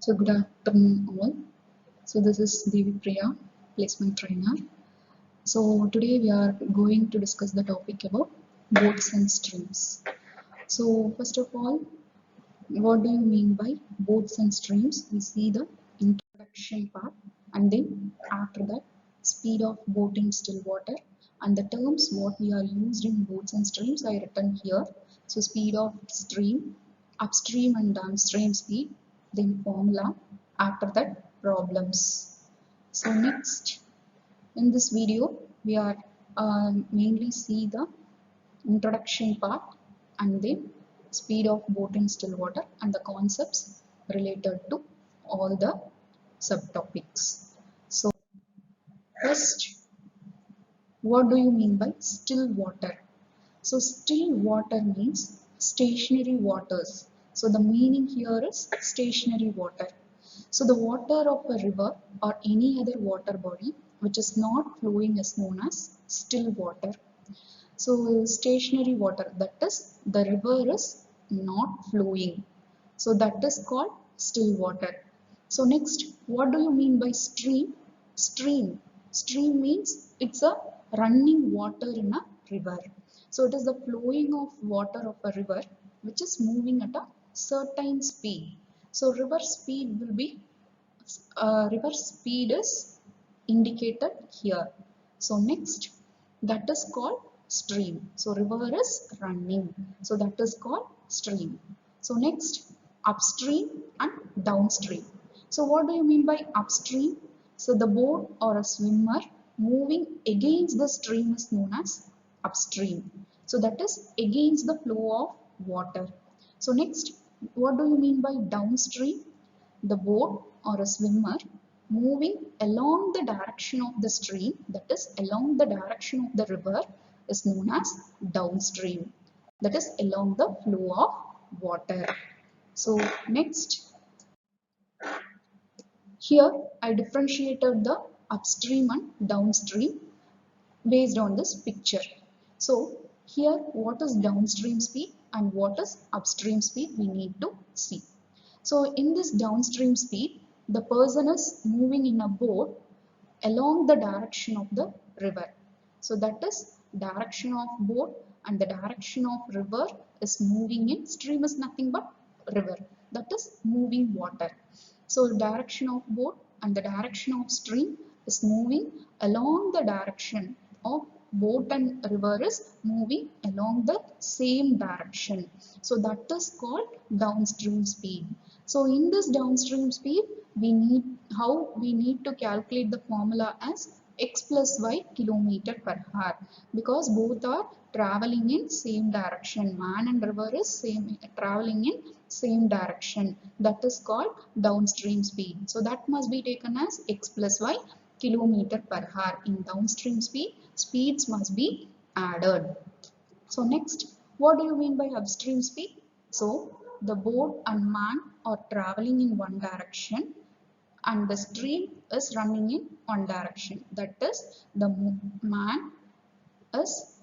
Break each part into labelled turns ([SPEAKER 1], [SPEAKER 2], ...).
[SPEAKER 1] So good afternoon all. So this is Devi Priya, placement trainer. So today we are going to discuss the topic about boats and streams. So first of all, what do you mean by boats and streams? We see the introduction part, and then after that speed of boat in still water, and the terms what we are used in boats and streams I written here. So speed of stream, upstream and downstream speed, then formula, after that problems. So next in this video we are mainly see the introduction part, and then speed of boat in still water and the concepts related to all the subtopics. So first, what do you mean by still water? So still water means stationary waters. So the meaning here is stationary water. So the water of a river or any other water body which is not flowing is known as still water. So stationary water, that is the river is not flowing. So that is called still water. So next, what do you mean by stream? Stream. Stream means it's a running water in a river. So it is the flowing of water of a river which is moving at a certain speed. So river speed is indicated here. So next, that is called stream. So river is running. So that is called stream. So next, upstream and downstream. So what do you mean by upstream? So the boat or a swimmer moving against the stream is known as upstream. So that is against the flow of water. So next, what do you mean by downstream? The boat or a swimmer moving along the direction of the stream, that is along the direction of the river, is known as downstream, that is along the flow of water. So next, here I differentiated the upstream and downstream based on this picture. So here what is downstream speed and what is upstream speed we need to see. So in this downstream speed, the person is moving in a boat along the direction of the river. So that is direction of boat and the direction of river is moving in. Stream is nothing but river, that is moving water. So direction of boat and the direction of stream is moving along the direction of boat and river is moving along the same direction. So that is called downstream speed. So in this downstream speed, we need to calculate the formula as x plus y kilometer per hour, because both are traveling in same direction. Man and river is same traveling in same direction. That is called downstream speed. So that must be taken as x plus y kilometer per hour. In downstream speed, speeds must be added. So next, what do you mean by upstream speed? So the boat and man are traveling in one direction and the stream is running in one direction. That is, the man is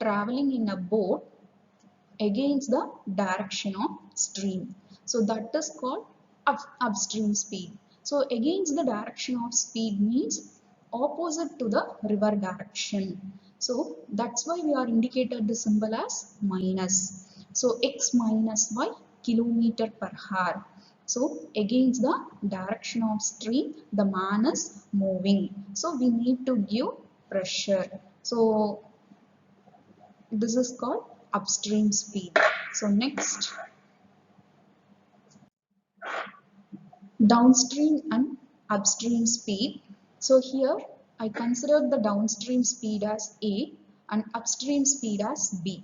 [SPEAKER 1] traveling in a boat against the direction of stream. So that is called upstream speed. So against the direction of speed means opposite to the river direction. So that's why we are indicated the symbol as minus. So x minus y kilometer per hour. So against the direction of stream, the man is moving. So we need to give pressure. So this is called upstream speed. So next, downstream and upstream speed. So here I consider the downstream speed as A and upstream speed as B.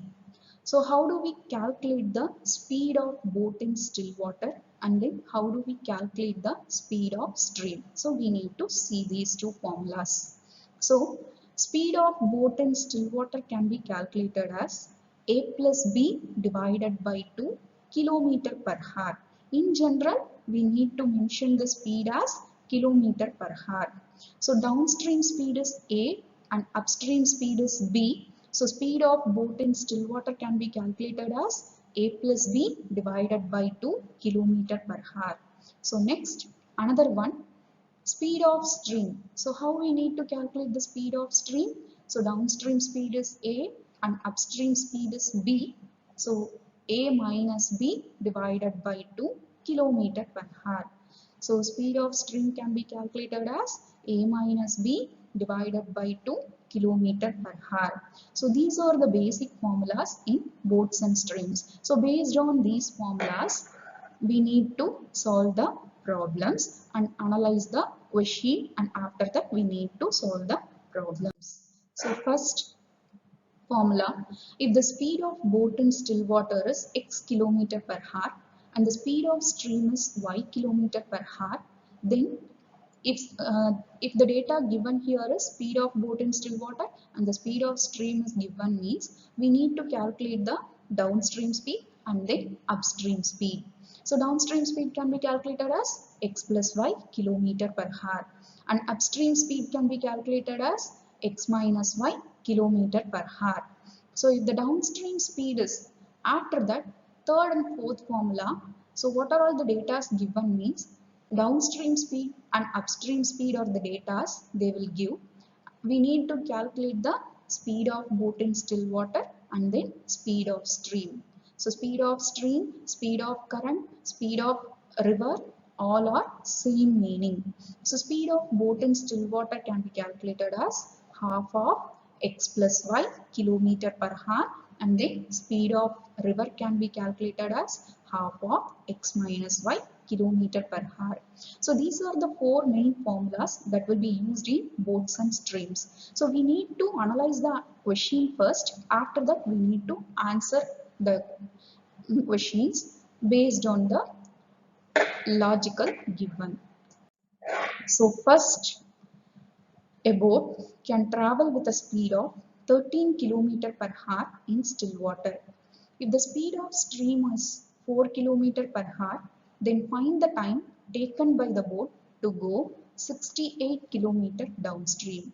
[SPEAKER 1] So how do we calculate the speed of boat in still water, and then how do we calculate the speed of stream? So we need to see these two formulas. So speed of boat in still water can be calculated as A plus B divided by 2 kilometer per hour. In general, we need to mention the speed as kilometer per hour. So downstream speed is A and upstream speed is B. So speed of boat in still water can be calculated as A plus B divided by 2 kilometer per hour. So next, another one, speed of stream. So how we need to calculate the speed of stream? So downstream speed is A and upstream speed is B. So A minus B divided by 2 kilometer per hour. So speed of stream can be calculated as A minus B divided by 2 kilometer per hour. So these are the basic formulas in boats and streams. So based on these formulas, we need to solve the problems and analyze the question, and after that we need to solve the problems. So first formula, if the speed of boat in still water is x kilometer per hour and the speed of stream is y kilometer per hour, then if the data given here is speed of boat in still water and the speed of stream is given, means we need to calculate the downstream speed and then upstream speed. So downstream speed can be calculated as x plus y kilometer per hour and upstream speed can be calculated as x minus y kilometer per hour. So if the downstream speed is, after that third and fourth formula, so what are all the data given, means downstream speed and upstream speed are the data they will give. We need to calculate the speed of boat in still water and then speed of stream. So speed of stream, speed of current, speed of river, all are same meaning. So speed of boat in still water can be calculated as half of x plus y kilometer per hour, and then speed of river can be calculated as half of x minus y kilometer per hour. So these are the four main formulas that will be used in boats and streams. So we need to analyze the question first. After that, we need to answer the questions based on the logical given. So first, a boat can travel with a speed of 13 km per hour in still water. If the speed of stream is 4 km per hour, then find the time taken by the boat to go 68 km downstream.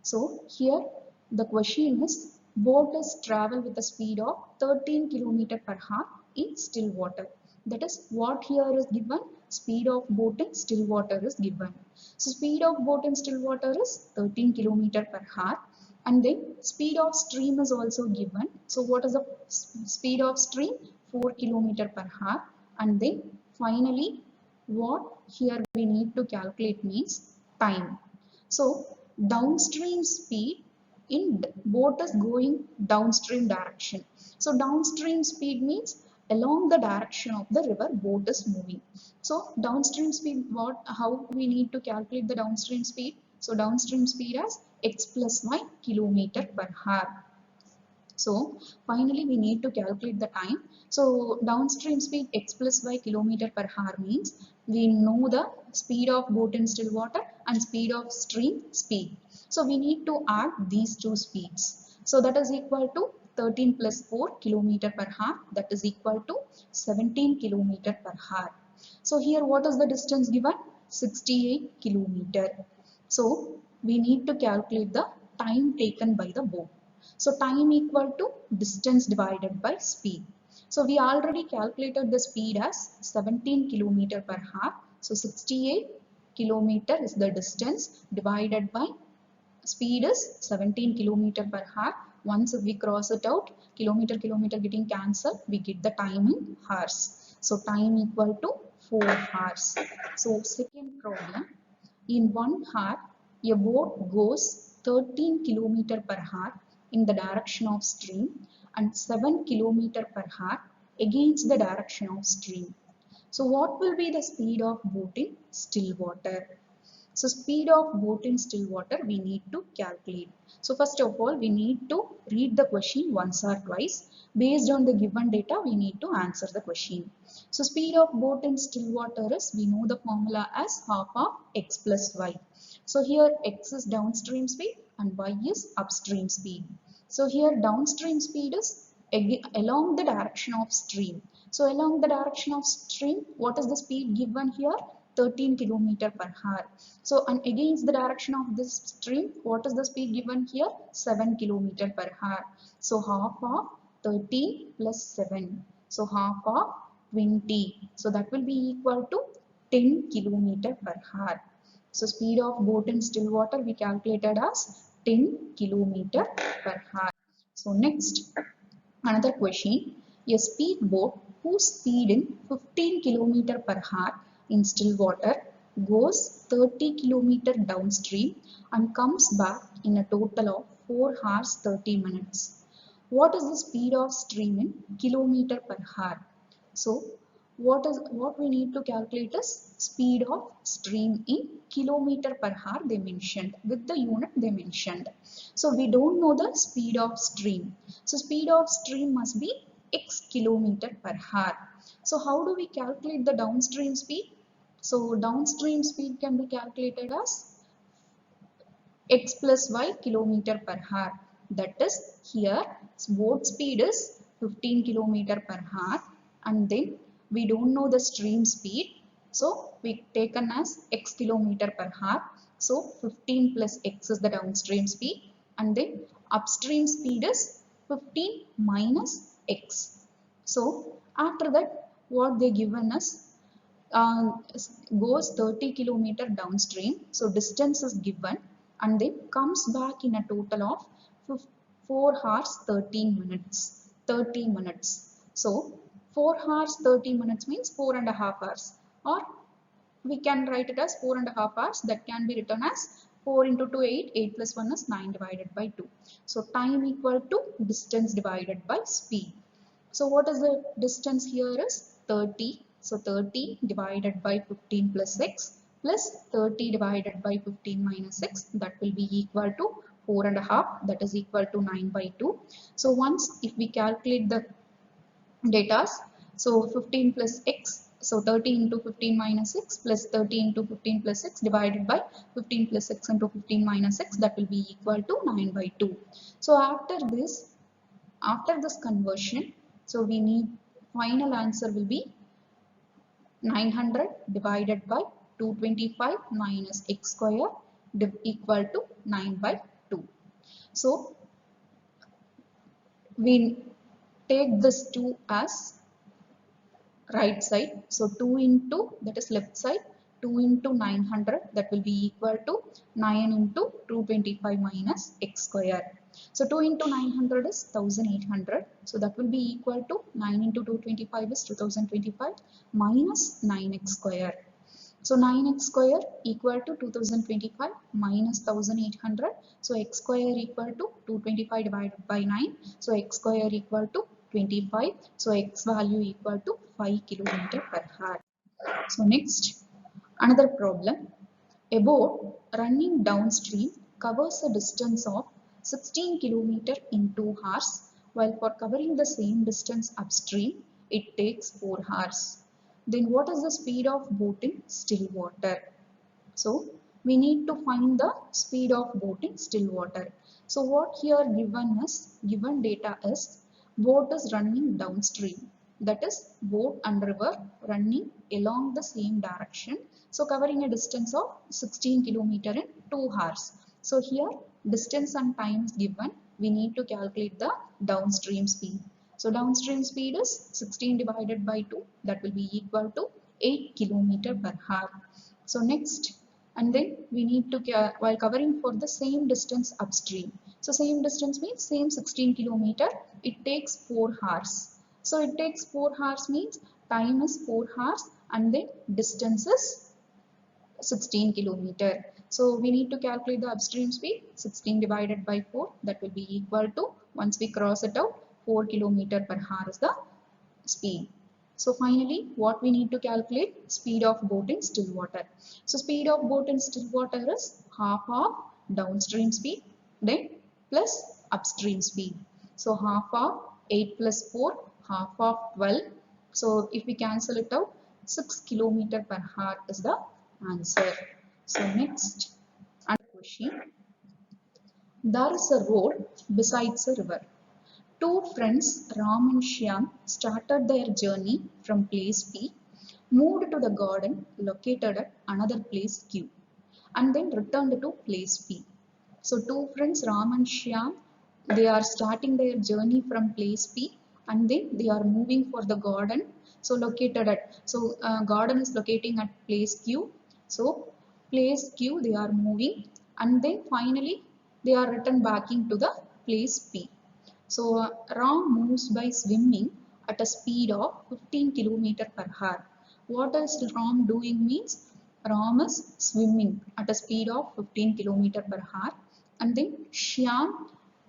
[SPEAKER 1] So here the question is, boat is travel with a speed of 13 km per hour in still water. That is what here is given, speed of boat in still water is given. So speed of boat in still water is 13 km per hour, and then speed of stream is also given. So what is the speed of stream? 4 km per hour, and then finally what here we need to calculate means time. So downstream speed in boat is going downstream direction. So downstream speed means along the direction of the river boat is moving. So downstream speed, what, how we need to calculate the downstream speed? So downstream speed as x plus y kilometer per hour. So finally we need to calculate the time. So downstream speed x plus y kilometer per hour means we know the speed of boat in still water and speed of stream speed. So we need to add these two speeds. So that is equal to 13 plus 4 kilometer per hour, that is equal to 17 kilometer per hour. So here what is the distance given? 68 kilometer. So we need to calculate the time taken by the boat. So time equal to distance divided by speed. So we already calculated the speed as 17 kilometer per hour. So 68 kilometer is the distance divided by speed is 17 kilometer per hour. Once we cross it out, kilometer getting cancelled, we get the time in hours. So time equal to 4 hours. So second problem, in 1 hour, a boat goes 13 km per hour in the direction of stream and 7 km per hour against the direction of stream. So what will be the speed of boat in still water? So speed of boat in still water we need to calculate. So first of all we need to read the question once or twice. Based on the given data we need to answer the question. So speed of boat in still water is, we know the formula as half of x plus y. So here x is downstream speed and y is upstream speed. So here downstream speed is along the direction of stream. So along the direction of stream, what is the speed given here? 13 km per hour. So and against the direction of this stream, what is the speed given here? 7 km per hour. So half of 13 plus 7. So half of 20. So that will be equal to 10 kilometer per hour. So speed of boat in still water we calculated as 10 kilometer per hour. So next, another question. A speedboat whose speed in 15 kilometer per hour in still water goes 30 kilometer downstream and comes back in a total of 4 hours 30 minutes. What is the speed of stream in kilometer per hour? So what we need to calculate is speed of stream in kilometer per hour they mentioned with the unit they mentioned. So we don't know the speed of stream. So speed of stream must be x kilometer per hour. So how do we calculate the downstream speed? So downstream speed can be calculated as x plus y kilometer per hour. That is, here boat speed is 15 kilometer per hour and then we don't know the stream speed. So we taken as x kilometer per hour. So 15 plus x is the downstream speed and then upstream speed is 15 minus x. So after that what they given us uh, goes 30 kilometer downstream. So distance is given and then comes back in a total of 4 hours 13 minutes. 30 minutes. So 4 hours 30 minutes means 4.5 hours, or we can write it as 4.5 hours. That can be written as 4 into 2 8, 8 plus 1 is 9 divided by 2. So time equal to distance divided by speed. So what is the distance here is 30. So 30 divided by 15 plus 6 plus 30 divided by 15 minus 6, that will be equal to 4.5, that is equal to 9 by 2. So once if we calculate the data, so 15 plus x, so 30 into 15 minus 6 plus 30 into 15 plus 6 divided by 15 plus 6 into 15 minus 6, that will be equal to 9 by 2. So after this conversion, so we need final answer will be 900 divided by 225 minus x square equal to 9 by 2. So we take this 2 as right side. So 2 into, that is left side, 2 into 900, that will be equal to 9 into 225 minus x square. So 2 into 900 is 1800. So that will be equal to 9 into 225 is 2025 minus 9x square. So 9x square equal to 2025 minus 1800. So x square equal to 225 divided by 9. So x square equal to 25. So x value equal to 5 kilometer per hour. So next, another problem. A boat running downstream covers a distance of 16 kilometer in 2 hours, while for covering the same distance upstream, it takes 4 hours. Then what is the speed of boat in still water? So we need to find the speed of boat in still water. So what here given data is boat is running downstream. That is boat and river running along the same direction. So covering a distance of 16 kilometer in 2 hours. So here distance and time is given. We need to calculate the downstream speed. So downstream speed is 16 divided by 2, that will be equal to 8 kilometer per hour. So next, and then we need to while covering for the same distance upstream. So same distance means same 16 kilometer, it takes 4 hours. So it takes 4 hours means time is 4 hours and then distance is 16 kilometer. So we need to calculate the upstream speed. 16 divided by 4, that will be equal to, once we cross it out, 4 kilometer per hour is the speed. So finally, what we need to calculate? Speed of boat in still water. So speed of boat in still water is half of downstream speed, then plus upstream speed. So half of 8 plus 4, half of 12. So if we cancel it out, 6 kilometer per hour is the answer. So next, another question. There is a road besides a river. Two friends, Ram and Shyam, started their journey from place P, moved to the garden located at another place Q, and then returned to place P. So two friends, Ram and Shyam, they are starting their journey from place P and then they are moving for the garden. So located at, so garden is locating at place Q. So place Q they are moving, and then finally they are returned back into the place P. So Ram moves by swimming at a speed of 15 km per hour. What is Ram doing means Ram is swimming at a speed of 15 km per hour, and then Shyam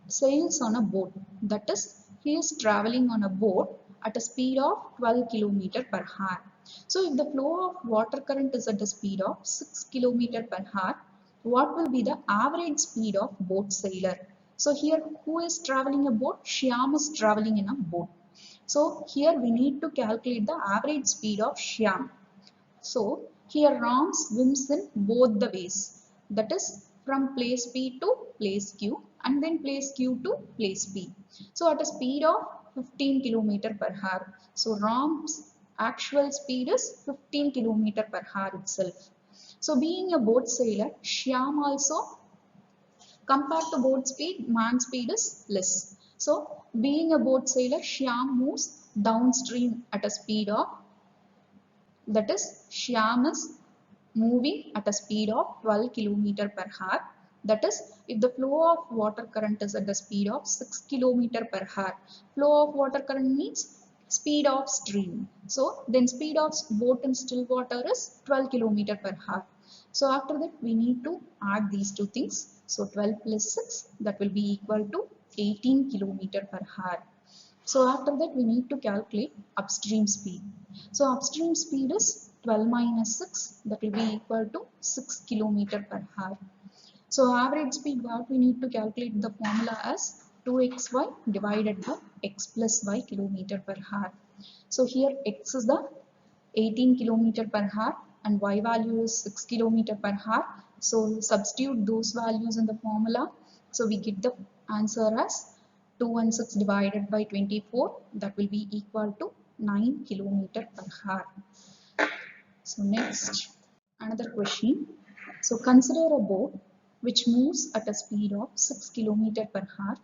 [SPEAKER 1] sails on a boat. That is, he is traveling on a boat at a speed of 12 km per hour. So if the flow of water current is at a speed of 6 km per hour, what will be the average speed of boat sailor? So here who is traveling a boat? Shyam is traveling in a boat. So here we need to calculate the average speed of Shyam. So here Ram swims in both the ways, that is from place P to place Q and then place Q to place P. So at a speed of 15 km per hour. So Ram's actual speed is 15 km per hour itself. So being a boat sailor, Shyam also, compared to boat speed, man speed is less. So being a boat sailor, Shyam moves downstream at a speed of, that is Shyam is moving at a speed of 12 km per hour. That is, if the flow of water current is at the speed of 6 km per hour, flow of water current means speed of stream. So then speed of boat in still water is 12 km per hour. So after that we need to add these two things. So 12 plus 6, that will be equal to 18 km per hour. So after that we need to calculate upstream speed. So upstream speed is 12 minus 6, that will be equal to 6 km per hour. So average speed, what we need to calculate the formula as 2xy divided by x plus y kilometer per hour. So here x is the 18 km per hour and y value is 6 km per hour. So substitute those values in the formula. So we get the answer as 216 divided by 24, that will be equal to 9 km per hour. So next, another question. So consider a boat which moves at a speed of 6 km per hour.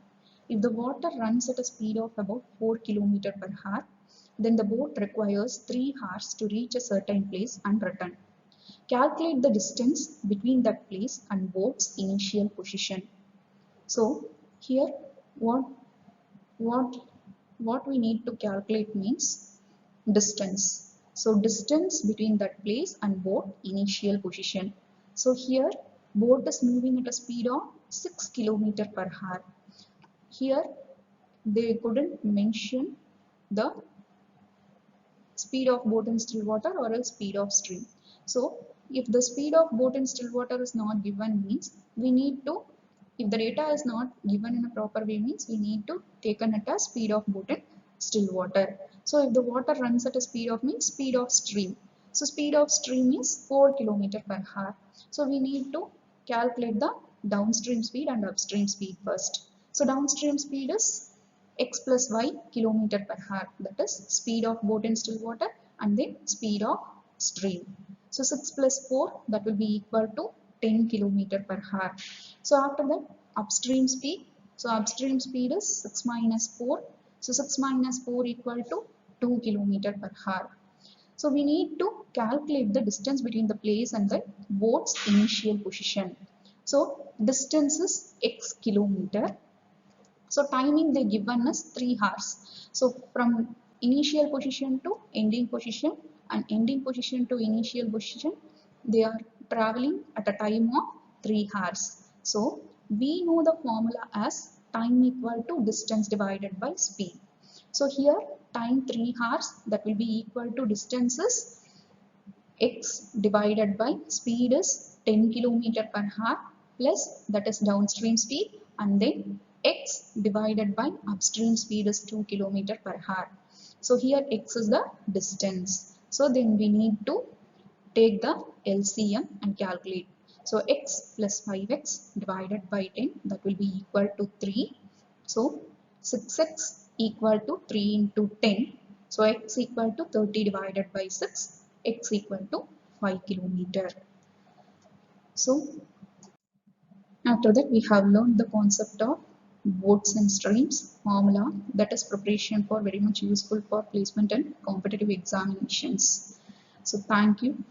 [SPEAKER 1] If the water runs at a speed of about 4 km per hour, then the boat requires 3 hours to reach a certain place and return. Calculate the distance between that place and boat's initial position. So here what what what we need to calculate means distance. So distance between that place and boat initial position. So here boat is moving at a speed of 6 km per hour. Here they couldn't mention the speed of boat in still water or else speed of stream. So if the speed of boat in still water is not given means we need to, if the data is not given in a proper way means we need to take it as speed of boat in still water. So if the water runs at a speed of means speed of stream. So speed of stream is 4 km per hour. So we need to calculate the downstream speed and upstream speed first. So downstream speed is x plus y kilometer per hour, that is speed of boat in still water and then speed of stream. So 6 plus 4, that will be equal to 10 kilometer per hour. So after that upstream speed, so upstream speed is 6 minus 4, so 6 minus 4 equal to 2 kilometer per hour. So we need to calculate the distance between the place and the boat's initial position. So distance is x kilometer. So timing they given us 3 hours. So from initial position to ending position and ending position to initial position, they are traveling at a time of 3 hours. So we know the formula as time equal to distance divided by speed. So here time 3 hours, that will be equal to distances x divided by speed is 10 km per hour plus that is downstream speed, and then x divided by upstream speed is 2 km per hour. So here x is the distance. So then we need to take the LCM and calculate. So x plus 5x divided by 10, that will be equal to 3. So 6x equal to 3 into 10. So x equal to 30 divided by 6, x equal to 5 kilometer. So after that we have learned the concept of boats and streams formula, that is preparation for very much useful for placement and competitive examinations. So thank you.